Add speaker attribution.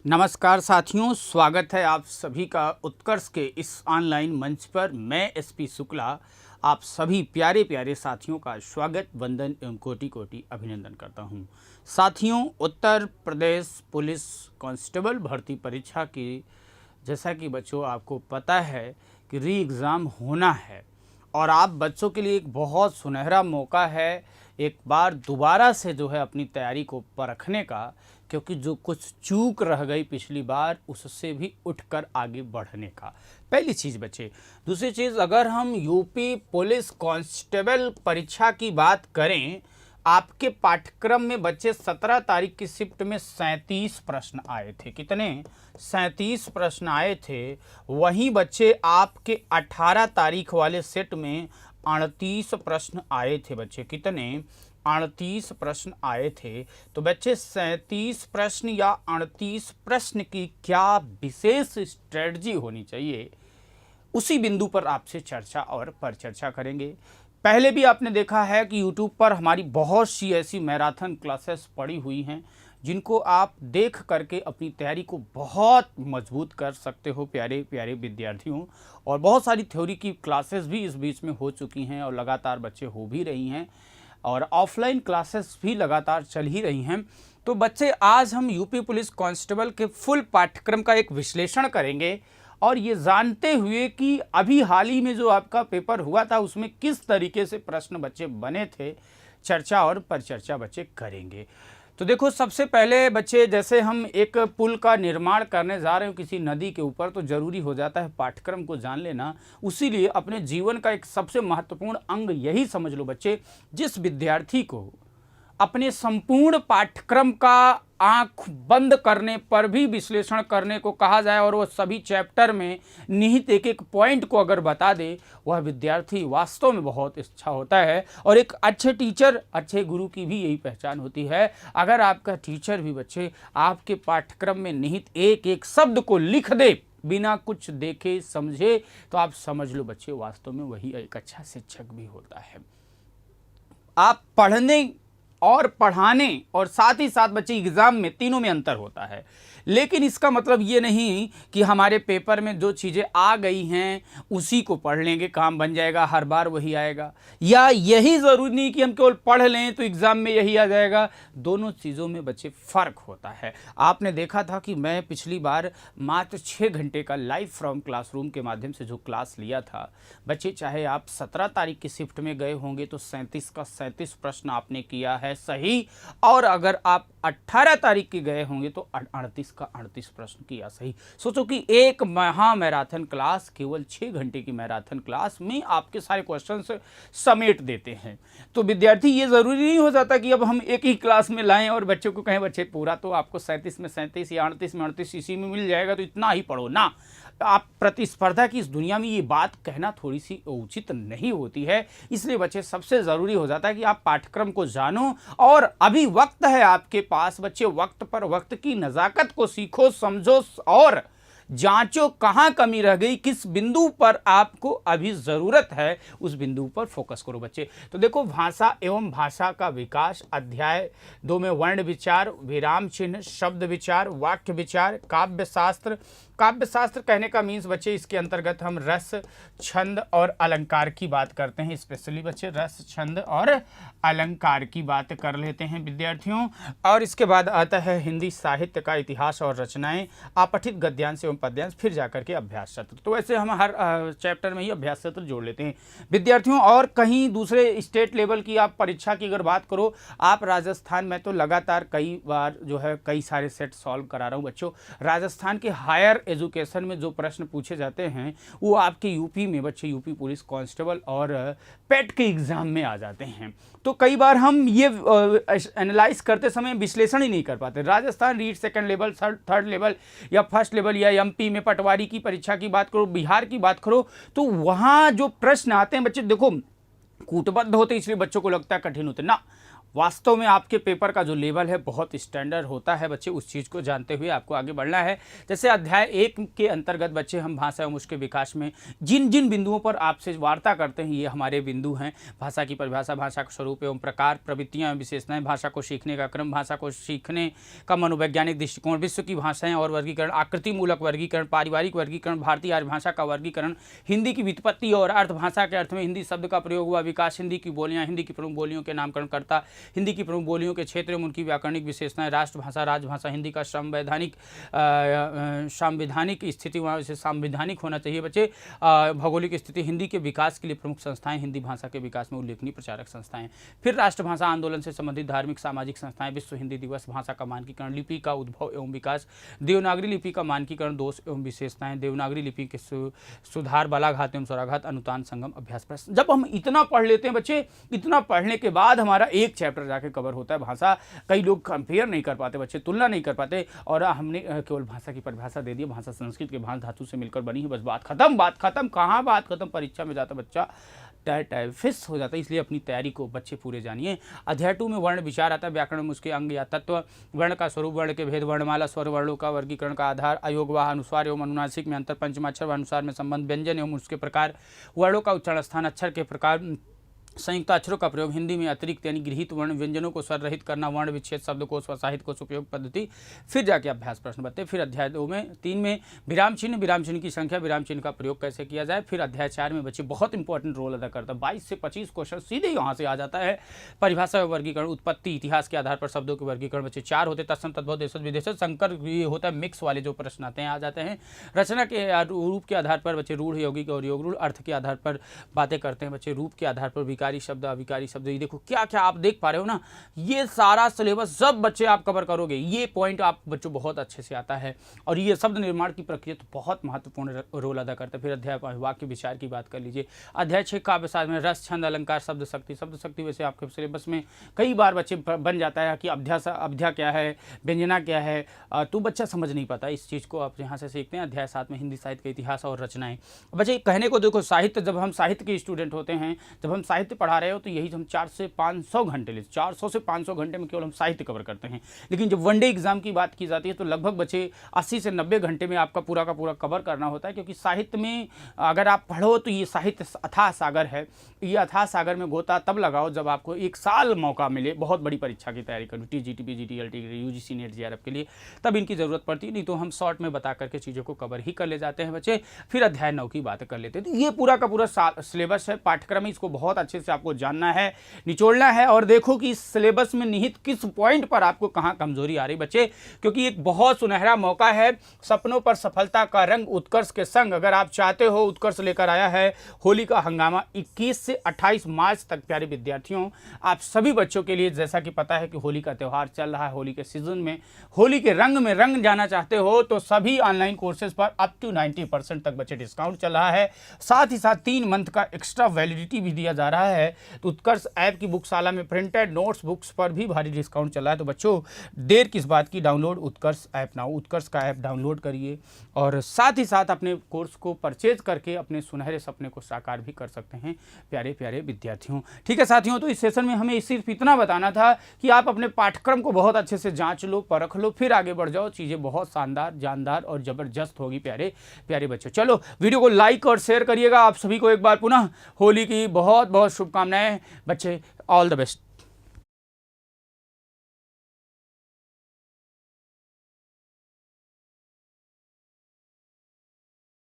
Speaker 1: नमस्कार साथियों, स्वागत है आप सभी का उत्कर्ष के इस ऑनलाइन मंच पर। मैं एसपी शुक्ला आप सभी प्यारे प्यारे साथियों का स्वागत, वंदन एवं कोटि कोटि अभिनंदन करता हूं। साथियों, उत्तर प्रदेश पुलिस कांस्टेबल भर्ती परीक्षा की जैसा कि बच्चों आपको पता है कि री एग्ज़ाम होना है और आप बच्चों के लिए एक बहुत सुनहरा मौका है एक बार दोबारा से जो है अपनी तैयारी को परखने का, क्योंकि जो कुछ चूक रह गई पिछली बार उससे भी उठकर आगे बढ़ने का। पहली चीज़ बच्चे। दूसरी चीज़, अगर हम यूपी पुलिस कांस्टेबल परीक्षा की बात करें, आपके पाठ्यक्रम में बच्चे 17 तारीख की शिफ्ट में 37 प्रश्न आए थे। कितने? 37 प्रश्न आए थे। वहीं बच्चे आपके 18 तारीख वाले सेट में 38 प्रश्न आए थे। बच्चे कितने? 38 प्रश्न आए थे। तो बच्चे 37 प्रश्न या 38 प्रश्न की क्या विशेष स्ट्रेटजी होनी चाहिए, उसी बिंदु पर आपसे चर्चा और परिचर्चा करेंगे। पहले भी आपने देखा है कि YouTube पर हमारी बहुत सी ऐसी मैराथन क्लासेस पड़ी हुई हैं जिनको आप देख करके अपनी तैयारी को बहुत मजबूत कर सकते हो प्यारे प्यारे विद्यार्थियों। और बहुत सारी थ्योरी की क्लासेस भी इस बीच में हो चुकी हैं और लगातार बच्चे हो भी रही हैं और ऑफलाइन क्लासेस भी लगातार चल ही रही हैं। तो बच्चे, आज हम यूपी पुलिस कांस्टेबल के फुल पाठ्यक्रम का एक विश्लेषण करेंगे और ये जानते हुए कि अभी हाल ही में जो आपका पेपर हुआ था उसमें किस तरीके से प्रश्न बच्चे बने थे, चर्चा और परिचर्चा बच्चे करेंगे। तो देखो, सबसे पहले बच्चे, जैसे हम एक पुल का निर्माण करने जा रहे हो किसी नदी के ऊपर, तो ज़रूरी हो जाता है पाठ्यक्रम को जान लेना। उसीलिए अपने जीवन का एक सबसे महत्वपूर्ण अंग यही समझ लो बच्चे, जिस विद्यार्थी को अपने संपूर्ण पाठ्यक्रम का आंख बंद करने पर भी विश्लेषण करने को कहा जाए और वह सभी चैप्टर में निहित एक एक पॉइंट को अगर बता दे, वह विद्यार्थी वास्तव में बहुत अच्छा होता है। और एक अच्छे टीचर, अच्छे गुरु की भी यही पहचान होती है। अगर आपका टीचर भी बच्चे आपके पाठ्यक्रम में निहित एक एक शब्द को लिख दे बिना कुछ देखे समझे, तो आप समझ लो बच्चे, वास्तव में वही एक अच्छा शिक्षक भी होता है। आप पढ़ने और पढ़ाने और साथ ही साथ बच्चे एग्ज़ाम में, तीनों में अंतर होता है। लेकिन इसका मतलब ये नहीं कि हमारे पेपर में जो चीज़ें आ गई हैं उसी को पढ़ लेंगे काम बन जाएगा, हर बार वही आएगा, या यही ज़रूरी नहीं कि हम केवल पढ़ लें तो एग्ज़ाम में यही आ जाएगा। दोनों चीज़ों में बच्चे फ़र्क होता है। आपने देखा था कि मैं पिछली बार मात्र 6 घंटे का लाइव फ्रॉम क्लासरूम के माध्यम से जो क्लास लिया था बच्चे, चाहे आप 17 तारीख की शिफ्ट में गए होंगे तो 37 का 37 प्रश्न आपने किया है सही, और अगर आप 18 तारीख के गए होंगे तो 38 का 38 प्रश्न किया सही। सोचो कि एक महा मैराथन क्लास, केवल 6 घंटे की मैराथन क्लास में आपके सारे क्वेश्चंस समेट देते हैं। तो विद्यार्थी, ये ज़रूरी नहीं हो जाता कि अब हम एक ही क्लास में लाएं और बच्चों को कहें बच्चे पूरा तो आपको 37 में 37 या 38 में 38 इसी में मिल जाएगा तो इतना ही पढ़ो ना। आप प्रतिस्पर्धा की इस दुनिया में ये बात कहना थोड़ी सी उचित नहीं होती है। इसलिए बच्चे, सबसे ज़रूरी हो जाता है कि आप पाठ्यक्रम को जानो और अभी वक्त है आपके पास बच्चे, वक्त पर वक्त की नज़ाकत को सीखो, समझो और जांचो कहाँ कमी रह गई, किस बिंदु पर आपको अभी ज़रूरत है, उस बिंदु पर फोकस करो बच्चे। तो देखो, भाषा एवं भाषा का विकास, अध्याय 2 में वर्ण विचार, विराम चिन्ह, शब्द विचार, वाक्य विचार, काव्य शास्त्र। काव्य शास्त्र कहने का मीन्स बच्चे, इसके अंतर्गत हम रस, छंद और अलंकार की बात करते हैं। स्पेशली बच्चे रस, छंद और अलंकार की बात कर लेते हैं विद्यार्थियों। और इसके बाद आता है हिंदी साहित्य का इतिहास और रचनाएं, अपठित गद्यांश एवं पद्यांश, फिर जाकर के अभ्यास सत्र। तो ऐसे हम हर चैप्टर में ही अभ्यास सत्र जोड़ लेते हैं विद्यार्थियों। और कहीं दूसरे स्टेट लेवल की आप परीक्षा की अगर बात करो, आप राजस्थान में, तो लगातार कई बार जो है कई सारे सेट सॉल्व करा रहा हूँ बच्चों। राजस्थान के हायर एजुकेशन में जो प्रश्न पूछे जाते हैं वो आपके यूपी में बच्चे, यूपी पुलिस कांस्टेबल और पेट के एग्ज़ाम में आ जाते हैं। तो कई बार हम ये एनालाइज करते समय विश्लेषण ही नहीं कर पाते। Rajasthan read second level, third level या फर्स्ट लेवल, या एमपी में पटवारी की परीक्षा की बात करो, बिहार की बात करो, तो वहाँ जो प्रश्न आते हैं बच्चे, देखो कूटबद्ध होते इसलिए बच्चों को लगता है कठिन होते ना, वास्तव में आपके पेपर का जो लेवल है बहुत स्टैंडर्ड होता है बच्चे, उस चीज़ को जानते हुए आपको आगे बढ़ना है। जैसे अध्याय 1 के अंतर्गत बच्चे हम भाषा एवं उसके विकास में जिन जिन बिंदुओं पर आपसे वार्ता करते हैं, ये हमारे बिंदु हैं। भाषा की परिभाषा, भाषा का स्वरूप एवं प्रकार, प्रवृत्तियाँ एवं विशेषताएं, भाषा को सीखने का क्रम, भाषा को सीखने का मनोवैज्ञानिक दृष्टिकोण, विश्व की भाषाएं और वर्गीकरण, आकृति मूलक वर्गीकरण, पारिवारिक वर्गीकरण, भारतीय आर्य भाषा का वर्गीकरण, हिंदी की व्युत्पत्ति और अर्थ, भाषा के अर्थ में हिंदी शब्द का प्रयोग हुआ विकास, हिंदी की बोलियाँ, हिंदी की प्रमुख बोलियों के नामकरणकर्ता, हिंदी की प्रमुख बोलियों के क्षेत्र एवं उनकी व्याकरणिक विशेषताएं, राष्ट्रभाषा, राजभाषा, हिंदी का संवैधानिक स्थिति, वहाँ से संवैधानिक होना चाहिए बच्चे, भौगोलिक स्थिति, हिंदी के विकास के लिए प्रमुख संस्थाएं, हिंदी भाषा के विकास में उल्लेखनीय प्रचारक संस्थाएं, फिर राष्ट्रभाषा आंदोलन से संबंधित धार्मिक सामाजिक संस्थाएं, विश्व हिंदी दिवस, भाषा का मानकीकरण, लिपि का उद्भव एवं विकास, देवनागरी लिपि का मानकीकरण, दोष एवं विशेषताएं, देवनागरी लिपि के सुधार, बालाघात एवं स्वराघात, अनुतान, संगम, अभ्यास प्रश्न। जब हम इतना पढ़ लेते हैं बच्चे, इतना पढ़ने के बाद हमारा एक चैप्टर जाके कवर होता है भाषा। कई लोग कंपेयर नहीं कर पाते बच्चे, तुलना नहीं कर पाते, और हमने केवल भाषा की परिभाषा दे दी, भाषा संस्कृत के भाषा धातु से मिलकर बनी है, बस बात खत्म, बात खत्म। कहाँ बात खत्म, परीक्षा में जाता बच्चा फिस हो जाता है। इसलिए अपनी तैयारी को बच्चे पूरे जानिए। अध्याय 2 में वर्ण विचार आता है, व्याकरण में उसके अंग या तत्व, वर्ण का स्वरूप, वर्ण के भेद, वर्णमाला, स्वर वर्णों का वर्गीकरण का आधार, अयोगवाह, अनुस्वार एवं अनुनासिक में अंतर, पंचमाक्षर व अनुसार में संबंध, व्यंजन एवं उसके प्रकार, वर्णों का उच्चारण स्थान, अक्षर के प्रकार, संयुक्त अक्षरों का प्रयोग, हिंदी में अतिरिक्त यानी गृहीत वर्ण, व्यंजनों को स्वर रहित करना, वर्ण विच्छेद, शब्दकोश व साहित्यकोश उपयोग पद्धति, फिर जाके अभ्यास प्रश्न बताते। फिर अध्याय 3 में विराम चिन्ह की संख्या, विराम चिन्ह का प्रयोग कैसे किया जाए। फिर अध्याय 4 में बच्चे बहुत इंपॉर्टेंट रोल अदा करता है, 22 से 25 क्वेश्चन सीधे यहाँ से आ जाता है। परिभाषा व वर्गीकरण, उत्पत्ति, इतिहास के आधार पर शब्दों के वर्गीकरण बच्चे 4 होते, तत्सम, तद्भव, देशज, विदेशज, संकर ये होता है, मिक्स वाले जो प्रश्न आते हैं आ जाते हैं। रचना के रूप के आधार पर बच्चे रूढ़, यौगिक और योग रूढ़, अर्थ के आधार पर बातें करते हैं बच्चे, रूप के आधार पर विकारी शब्द, अविकारी शब्द, ये देखो क्या क्या आप देख पा रहे हो ना, ये सारा सिलेबस सब बच्चे आप कवर करोगे। ये पॉइंट आप बच्चों बहुत अच्छे से आता है, और ये शब्द निर्माण की प्रक्रिया तो बहुत महत्वपूर्ण रोल अदा करता है। फिर अध्याय वाक्य विचार की बात कर लीजिए। अध्याय 6 काव्य साधन में रस, छंद, अलंकार, शब्द शक्ति वैसे आपके सिलेबस में कई बार बच्चे बन जाता है कि अभ्या क्या है, व्यंजना क्या है, तो बच्चा समझ नहीं पाता। इस चीज़ को आप यहाँ से सीखते हैं। अध्याय 7 में हिंदी साहित्य का इतिहास और रचनाएं। बच्चे कहने को देखो, साहित्य, जब हम साहित्य के स्टूडेंट होते हैं, जब हम साहित्य पढ़ा रहे हो तो यही हम 400 से 500 घंटे लेते, 400 से 500 घंटे में केवल हम साहित्य कवर करते हैं। लेकिन जब वनडे एग्जाम की बात की जाती है तो लगभग बच्चे 80 से 90 घंटे में आपका पूरा का पूरा कवर करना होता है, क्योंकि साहित्य में अगर आप पढ़ो तो ये साहित्य अथाह सागर है। ये अथाह सागर में गोता तब लगाओ जब आपको 1 साल मौका मिले बहुत बड़ी परीक्षा की तैयारी करो, TGT, PGT, LT, UGC, net, JRF के लिए, तब इनकी ज़रूरत पड़ती है। नहीं तो हम शॉर्ट में बता करके चीज़ों को कवर ही कर ले जाते हैं बच्चे। फिर अध्याय 9 की बात कर लेते हैं। तो ये पूरा का पूरा सिलेबस है, पाठ्यक्रम है, इसको बहुत अच्छे से आपको जानना है, निचोड़ना है, और देखो कि इस सिलेबस में निहित किस पॉइंट पर आपको कहाँ कमजोरी आ रही बच्चे, क्योंकि एक बहुत सुनहरा मौका है। सपनों पर सफलता का रंग उत्कर्ष के संग अगर आप चाहते हो, उत्कर्ष लेकर आया है होली का हंगामा 21 से 28 मार्च तक। प्यारे विद्यार्थियों, आप सभी बच्चों के लिए, जैसा कि पता है कि होली का त्यौहार चल रहा है, होली के सीजन में होली के रंग में रंग जाना चाहते हो तो सभी ऑनलाइन कोर्सेज पर अप टू 90% तक बच्चे डिस्काउंट चल रहा है। साथ ही साथ 3 मंथ का एक्स्ट्रा वैलिडिटी भी दिया जा रहा है। तो उत्कर्ष ऐप की बुकशाला में प्रिंटेड नोट्स बुक्स पर भी भारी डिस्काउंट चल रहा है। तो बच्चों, देर किस बात की, डाउनलोड उत्कर्ष ऐप नाउ, उत्कर्ष का ऐप डाउनलोड करिए, और साथ ही साथ अपने कोर्स को परचेज करके अपने सुनहरे सपने को साकार भी कर सकते हैं प्यारे प्यारे विद्यार्थियों। ठीक है साथियों, तो इस सेशन में हमें सिर्फ इतना बताना था कि आप अपने पाठ्यक्रम को बहुत अच्छे से जांच लो, परख लो, फिर आगे बढ़ जाओ। चीज़ें बहुत शानदार, जानदार और ज़बरदस्त होगी प्यारे प्यारे बच्चों। चलो, वीडियो को लाइक और शेयर करिएगा। आप सभी को एक बार पुनः होली की बहुत बहुत शुभकामनाएं बच्चे। All the best.